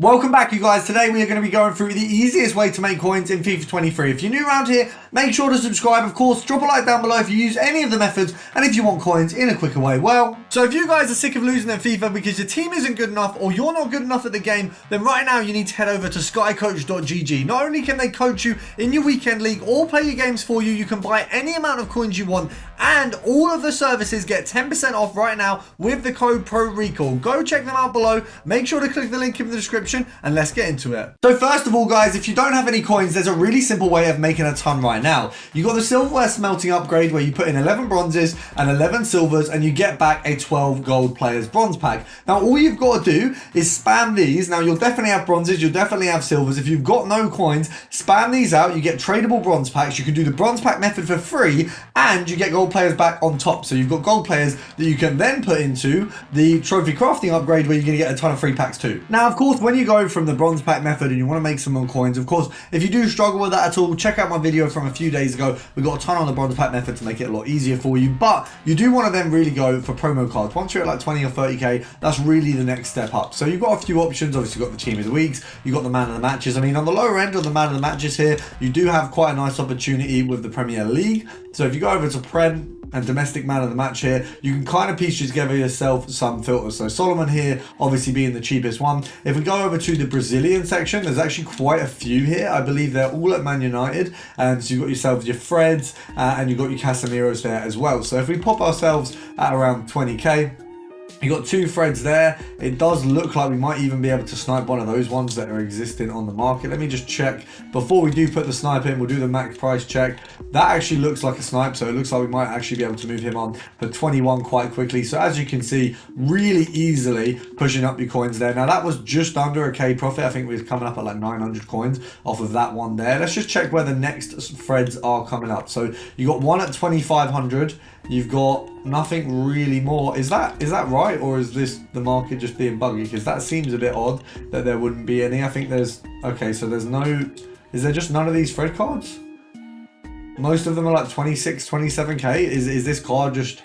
Welcome back, you guys. Today we are going to be going through the easiest way to make coins in FIFA 23. If you're new around here, make sure to subscribe. Of course, drop a like down below if you use any of the methods and if you want coins in a quicker way. Well, so if you guys are sick of losing at FIFA because your team isn't good enough or you're not good enough at the game, then right now you need to head over to skycoach.gg. Not only can they coach you in your weekend league or play your games for you, you can buy any amount of coins you want, and all of the services get 10% off right now with the code PRORECALL. Go check them out below. Make sure to click the link in the description and let's get into it. So first of all, guys, if you don't have any coins, there's a really simple way of making a ton right now. You got the silverware smelting upgrade where you put in 11 bronzes and 11 silvers and you get back a 12 gold players bronze pack. Now all you've got to do is spam these. Now you'll definitely have bronzes, you'll definitely have silvers. If you've got no coins, spam these out. You get tradable bronze packs. You can do the bronze pack method for free and you get gold players back on top. So you've got gold players that you can then put into the trophy crafting upgrade where you're going to get a ton of free packs too. Now of course, when you go from the bronze pack method and you want to make some more coins, of course, if you do struggle with that at all, check out my video from a few days ago. We got a ton on the bronze pack method to make it a lot easier for you, but you do want to then really go for promo cards. Once you're at like 20 or 30k, that's really the next step up. So you've got a few options. Obviously you've got the team of the weeks, you've got the man of the matches. I mean, on the lower end of the man of the matches here, you do have quite a nice opportunity with the Premier League. So if you go over to Prem and domestic man of the match here, you can kind of piece together yourself some filters. So Solomon here obviously being the cheapest one. If we go over to the Brazilian section, there's actually quite a few here. I believe they're all at Man United, and so you've got yourself your Freds and you've got your Casemiros there as well. So if we pop ourselves at around 20k, you got two Freds there. It does look like we might even be able to snipe one of those ones that are existing on the market. Let me just check. Before we do put the snipe in, we'll do the max price check. That actually looks like a snipe, so it looks like we might actually be able to move him on for 21 quite quickly. So as you can see, really easily pushing up your coins there. Now that was just under a K profit. I think we were coming up at like 900 coins off of that one there. Let's just check where the next Freds are coming up. So you got one at 2,500. You've got nothing really more. Is that right, or is this the market just being buggy? Because that seems a bit odd that there wouldn't be any. I think there's, okay, so there's no, is there just none of these Fred cards? Most of them are like 26, 27k. Is this card just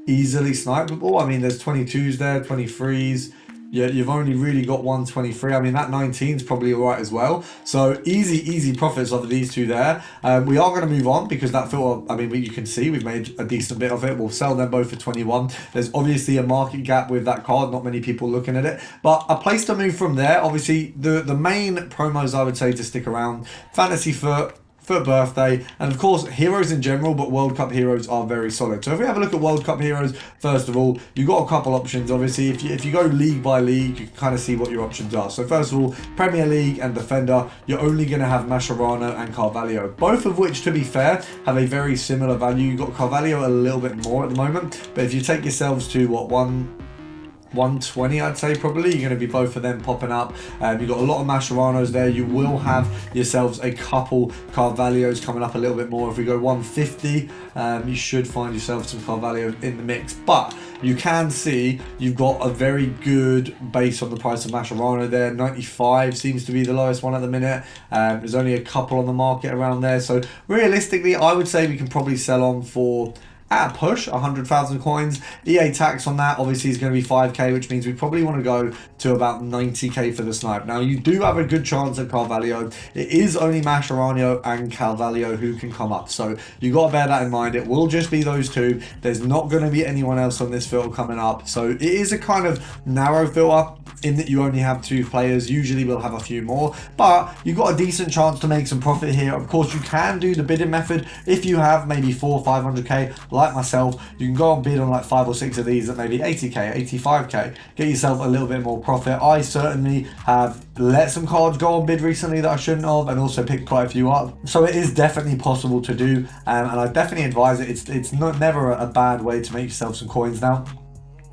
easily snipeable? I mean, there's 22s there, 23s. Yeah, you've only really got 123. I mean, that 19 is probably all right as well. So easy profits off of these two there. We are going to move on because that filter, I mean, you can see we've made a decent bit of it. We'll sell them both for 21. There's obviously a market gap with that card. Not many people looking at it, but a place to move from there. Obviously, the main promos I would say to stick around: Fantasy Foot, birthday, and of course heroes in general, but World Cup heroes are very solid. So if we have a look at World Cup heroes, first of all, you've got a couple options. Obviously if you go league by league, you can kind of see what your options are. So first of all, Premier League and Defender, you're only going to have Mascherano and Carvalho, both of which, to be fair, have a very similar value. You've got Carvalho a little bit more at the moment, but if you take yourselves to what, 120, I'd say probably, you're going to be both of them popping up. You've got a lot of Mascheranos there. You will have yourselves a couple Carvalhos coming up a little bit more. If we go 150, you should find yourself some Carvalho in the mix, but you can see you've got a very good base on the price of Mascherano there. 95 seems to be the lowest one at the minute. There's only a couple on the market around there, so realistically I would say we can probably sell on for, at a push, 100,000 coins. EA tax on that obviously is going to be 5k, which means we probably want to go to about 90k for the snipe. Now you do have a good chance at Carvalho. It is only Mascherano and Carvalho who can come up, so you got to bear that in mind. It will just be those two. There's not going to be anyone else on this filter coming up, so it is a kind of narrow filter in that you only have two players. Usually we'll have a few more, but you've got a decent chance to make some profit here. Of course, you can do the bidding method if you have maybe 400 or 500k like myself. You can go and bid on like 5 or 6 of these at maybe 80k, 85k, get yourself a little bit more profit. I certainly have let some cards go on bid recently that I shouldn't have, and also picked quite a few up, so it is definitely possible to do, and I definitely advise it. It's never a bad way to make yourself some coins. Now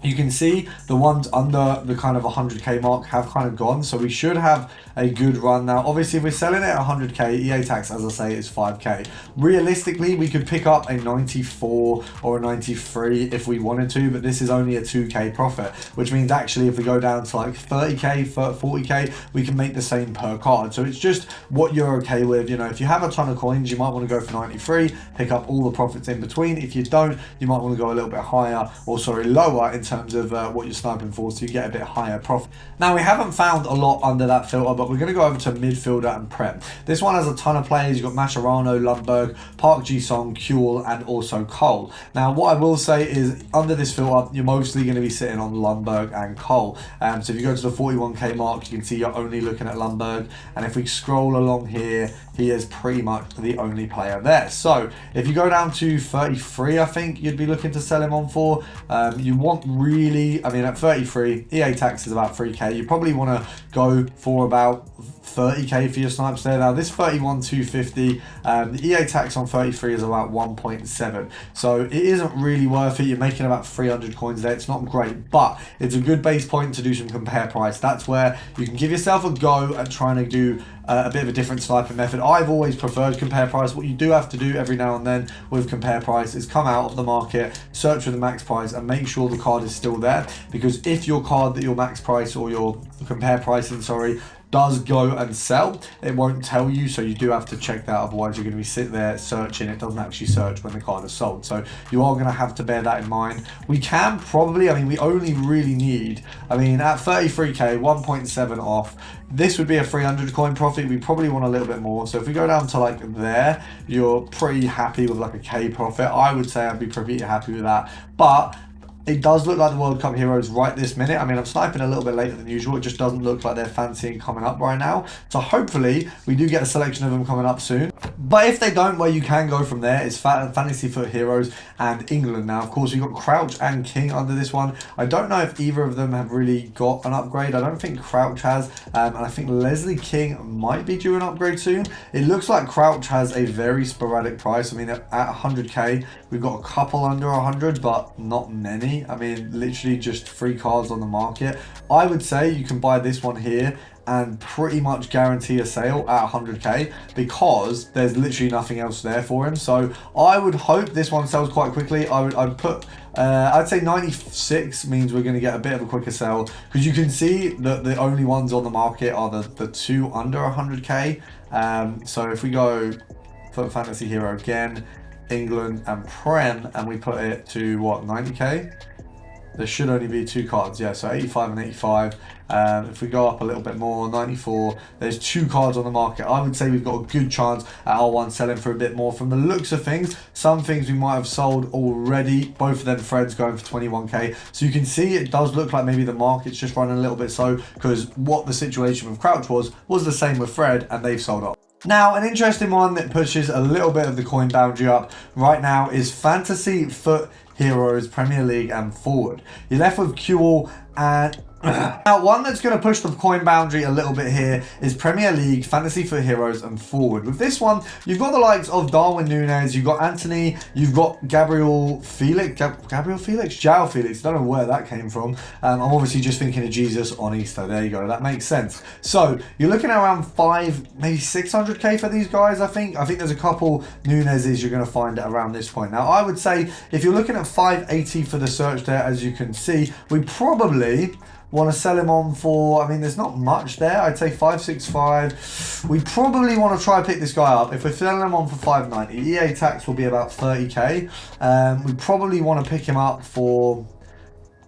you can see the ones under the kind of 100k mark have kind of gone, so we should have a good run. Now obviously if we're selling it at 100k, EA tax, as I say, is 5k. Realistically we could pick up a 94 or a 93 if we wanted to, but this is only a 2k profit, which means actually if we go down to like 30k, 40k, we can make the same per card. So it's just what you're okay with. You know, if you have a ton of coins, you might want to go for 93, pick up all the profits in between. If you don't, you might want to go a little bit higher, or sorry, lower in terms terms of what you're sniping for, so you get a bit higher profit. Now, we haven't found a lot under that filter, but we're going to go over to midfielder and prem. This one has a ton of players. You've got Mascherano, Lundberg, Park Ji-sung, Kuhl, and also Cole. Now, what I will say is under this filter, you're mostly going to be sitting on Lundberg and Cole. So if you go to the 41k mark, you can see you're only looking at Lundberg. And if we scroll along here, he is pretty much the only player there. So if you go down to 33, I think you'd be looking to sell him on for. You want really, I mean, at 33, EA tax is about 3k. You probably want to go for about 30k for your snipes there. Now this 31,250, the EA tax on 33 is about 1.7, so it isn't really worth it. You're making about 300 coins there. It's not great, but it's a good base point to do some compare price. That's where you can give yourself a go at trying to do a bit of a different sniping method. I've always preferred compare price. What you do have to do every now and then with compare price is come out of the market, search for the max price, and make sure the card is still there, because if your card that your max price or your compare pricing, sorry, does go and sell, it won't tell you, so you do have to check that. Otherwise you're going to be sitting there searching. It doesn't actually search when the card is sold, so you are going to have to bear that in mind. We can probably, I mean, we only really need, I mean, at 33k, 1.7 off, this would be a 300 coin profit. We probably want a little bit more, so if we go down to like there, you're pretty happy with like a k profit. I would say I'd be pretty happy with that, but it does look like the World Cup heroes right this minute. I mean, I'm sniping a little bit later than usual. It just doesn't look like they're fancying coming up right now. So hopefully we do get a selection of them coming up soon. But if they don't, where you can go from there is Fantasy Foot Heroes and England. Now, of course, we've got Crouch and King under this one. I don't know if either of them have really got an upgrade. I don't think Crouch has. And I think Leslie King might be due an upgrade soon. It looks like Crouch has a very sporadic price. I mean, at 100k, we've got a couple under 100, but not many. I mean, literally just 3 cards on the market. I would say you can buy this one here and pretty much guarantee a sale at 100k, because there's literally nothing else there for him. So I would hope this one sells quite quickly. I'd put I'd say 96 means we're going to get a bit of a quicker sell, because you can see that the only ones on the market are the 2 under 100k. So if we go for Fantasy Hero again, England and Prem, and we put it to what, 90k, there should only be 2 cards. Yeah, so 85 and 85. If we go up a little bit more, 94, there's 2 cards on the market. I would say we've got a good chance at R1 selling for a bit more. From the looks of things, some things we might have sold already. Both of them threads going for 21k. So you can see it does look like maybe the market's just running a little bit slow, because what the situation with Crouch was the same with Fred, and they've sold up. Now, an interesting one that pushes a little bit of the coin boundary up right now is Fantasy Foot Heroes, Premier League and Forward. You're left with Kuhl and now, one that's going to push the coin boundary a little bit here is Premier League, Fantasy Foot Heroes and Forward. With this one, you've got the likes of Darwin Núñez, you've got Anthony, you've got Gabriel Felix, João Felix, don't know where that came from. I'm obviously just thinking of Jesus on Easter. There you go, that makes sense. So, you're looking at around 5, maybe 600k for these guys, I think. I think there's a couple Núñez's you're going to find around this point. Now, I would say if you're looking at 580 for the search there, as you can see, we probably want to sell him on for, I mean, there's not much there. I'd say 565. We probably want to try and pick this guy up. If we're selling him on for 590, EA tax will be about 30k. We probably want to pick him up for,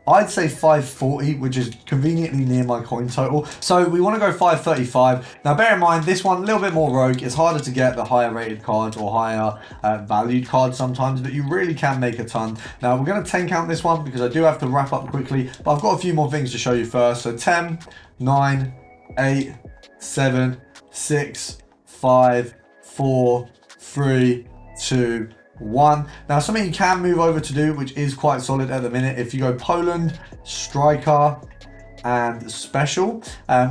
I'd say 540, which is conveniently near my coin total. So we want to go 535. Now bear in mind, this one, a little bit more rogue. It's harder to get the higher rated cards or higher valued cards sometimes, but you really can make a ton. Now we're going to 10 count this one because I do have to wrap up quickly, but I've got a few more things to show you first. So 10, 9, 8, 7, 6, 5, 4, 3, 2, 1. Now something you can move over to do, which is quite solid at the minute, if you go Poland, striker and special,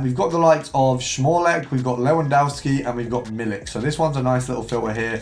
we've got the likes of Schmolek, we've got Lewandowski and we've got Milik. So this one's a nice little filter here.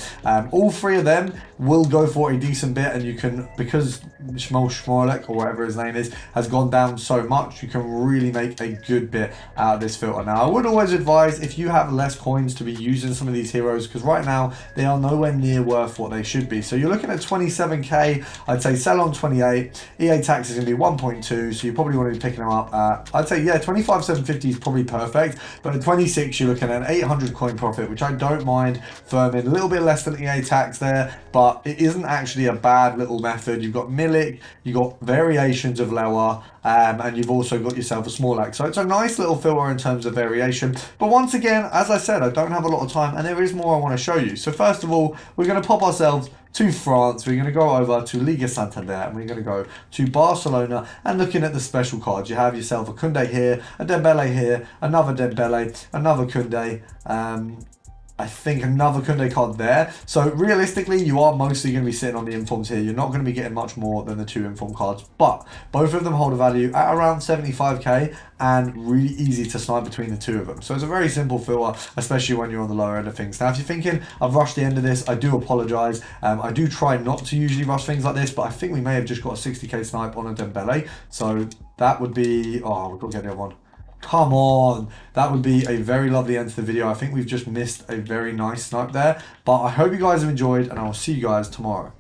All 3 of them will go for a decent bit, and you can, because Schmolek or whatever his name is has gone down so much, you can really make a good bit out of this filter. Now I would always advise, if you have less coins, to be using some of these heroes, because right now they are nowhere near worth what they should be. So you're looking at 27k, I'd say sell on 28. EA tax is going to be 1.2, so you probably want to be picking them up at that. I'd say, yeah, 25,750 is probably perfect, but at 26, you're looking at an 800 coin profit, which I don't mind firming. A little bit less than EA tax there, but it isn't actually a bad little method. You've got Milik, you've got variations of lower, and you've also got yourself a small axe. So it's a nice little filter in terms of variation. But once again, as I said, I don't have a lot of time, and there is more I want to show you. So first of all, we're going to pop ourselves to France. We're going to go over to Liga Santander, and we're going to go to Barcelona, and looking at the special cards, you have yourself a Koundé here, a Dembele here, another Dembele, another Koundé, I think another Koundé card there. So realistically, you are mostly going to be sitting on the informs here. You're not going to be getting much more than the 2 inform cards, but both of them hold a value at around 75k and really easy to snipe between the 2 of them. So it's a very simple filter, especially when you're on the lower end of things. Now, if you're thinking I've rushed the end of this, I do apologize. I do try not to usually rush things like this, but I think we may have just got a 60k snipe on a Dembele. So that would be, oh, we've got to get the other one. Come on, that would be a very lovely end to the video. I think we've just missed a very nice snipe there, but I hope you guys have enjoyed, and I will see you guys tomorrow.